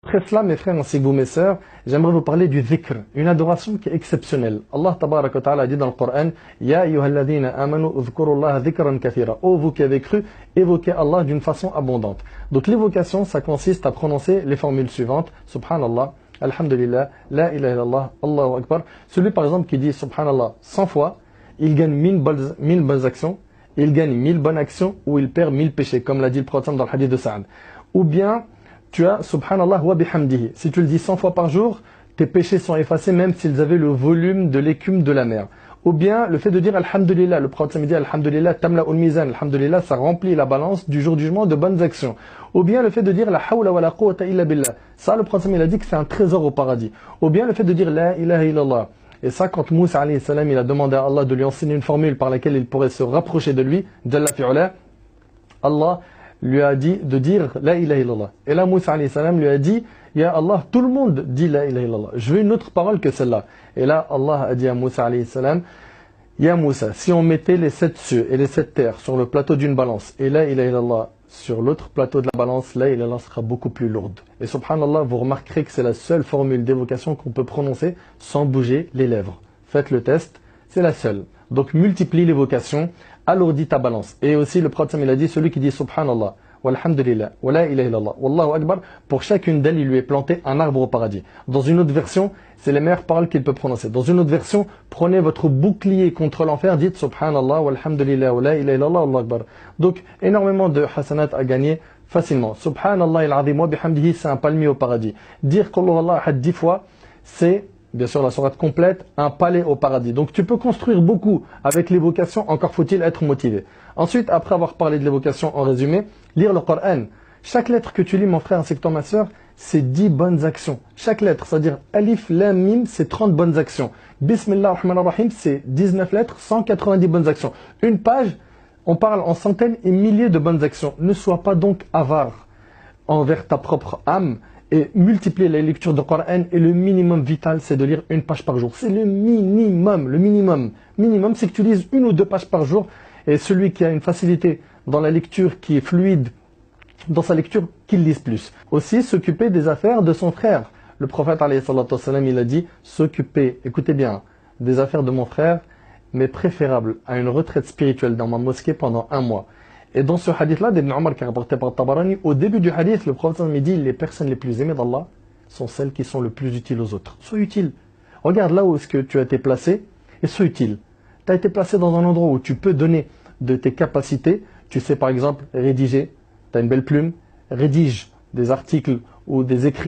Après cela, mes frères ainsi que vous, mes sœurs, j'aimerais vous parler du dhikr, une adoration qui est exceptionnelle. Allah tabarak wa ta'ala dit dans le Coran, Ya ayyuhalladhina amanu udhkurullaha dhikran kathira. Ô vous qui avez cru, évoquez Allah d'une façon abondante. Donc l'évocation, ça consiste à prononcer les formules suivantes. Subhanallah, Alhamdulillah, La ilaha illallah, Allahu Akbar. Celui par exemple qui dit Subhanallah 100 fois, il gagne 1000 bonnes actions, il gagne 1000 bonnes actions ou il perd 1000 péchés, comme l'a dit le prophète dans le hadith de Sa'ad. Ou bien, tu as Subhanallah wa bihamdihi. Si tu le dis 100 fois par jour, tes péchés sont effacés même s'ils avaient le volume de l'écume de la mer. Ou bien le fait de dire Alhamdulillah, le prophète dit Alhamdulillah, tamla ul mizan, Alhamdulillah, ça remplit la balance du jour du jugement de bonnes actions. Ou bien le fait de dire La hawla wa la quwwata illa billah. Ça, le prophète il a dit que c'est un trésor au paradis. Ou bien le fait de dire La ilaha illallah. Et ça, quand Moussa alayhi salam, il a demandé à Allah de lui enseigner une formule par laquelle il pourrait se rapprocher de lui, Jalla fi'ula, Allah lui a dit de dire La ilaha illallah. Et là, Moussa alayhi salam lui a dit Ya Allah, tout le monde dit La ilaha illallah. Je veux une autre parole que celle-là. Et là, Allah a dit à Moussa alayhi salam Ya Moussa, si on mettait les 7 cieux et les 7 terres sur le plateau d'une balance, et La ilaha illallah sur l'autre plateau de la balance, La ilaha illallah sera beaucoup plus lourde. Et subhanallah, vous remarquerez que c'est la seule formule d'évocation qu'on peut prononcer sans bouger les lèvres. Faites le test, c'est la seule. Donc multiplie l'évocation, alourdis ta balance. Et aussi le prophète il a dit, celui qui dit subhanallah, walhamdulillah, wa la ilaha illallah, wallahu akbar, pour chacune d'elles il lui est planté un arbre au paradis. Dans une autre version, c'est les meilleures paroles qu'il peut prononcer. Dans une autre version, prenez votre bouclier contre l'enfer, dites subhanallah, walhamdulillah, wa la ilaha illallah, wallahu akbar. Donc énormément de hasanat à gagner facilement. Subhanallah il-azim wa bihamdihi, c'est un palmier au paradis. Dire qul huwallahu ahad 10 fois, c'est bien sûr la sourate complète, un palais au paradis. Donc tu peux construire beaucoup avec l'évocation, encore faut-il être motivé. Ensuite, après avoir parlé de l'évocation en résumé, lire le Coran. Chaque lettre que tu lis, mon frère ainsi que toi, ma soeur, c'est 10 bonnes actions. Chaque lettre, c'est-à-dire Alif, Lam, Mim, c'est 30 bonnes actions. Bismillah ar-Rahman ar-Rahim, c'est 19 lettres, 190 bonnes actions. Une page, on parle en centaines et milliers de bonnes actions. Ne sois pas donc avare envers ta propre âme et multiplier la lecture de Coran. Et le minimum vital, c'est de lire une page par jour. C'est le minimum. Le minimum, c'est que tu lises 1 ou 2 pages par jour. Et celui qui a une facilité dans la lecture, qui est fluide dans sa lecture, qu'il lise plus. Aussi, s'occuper des affaires de son frère. Le prophète, alayhi salatu wassalam, il a dit, s'occuper, écoutez bien, des affaires de mon frère, mais préférable à une retraite spirituelle dans ma mosquée pendant 1 mois. Et dans ce hadith-là, d'Ibn Omar qui est rapporté par Tabarani, au début du hadith, le prophète me dit, les personnes les plus aimées d'Allah sont celles qui sont le plus utiles aux autres. Sois utile. Regarde là où est-ce que tu as été placé et sois utile. Tu as été placé dans un endroit où tu peux donner de tes capacités. Tu sais par exemple rédiger, tu as une belle plume, rédige des articles ou des écrits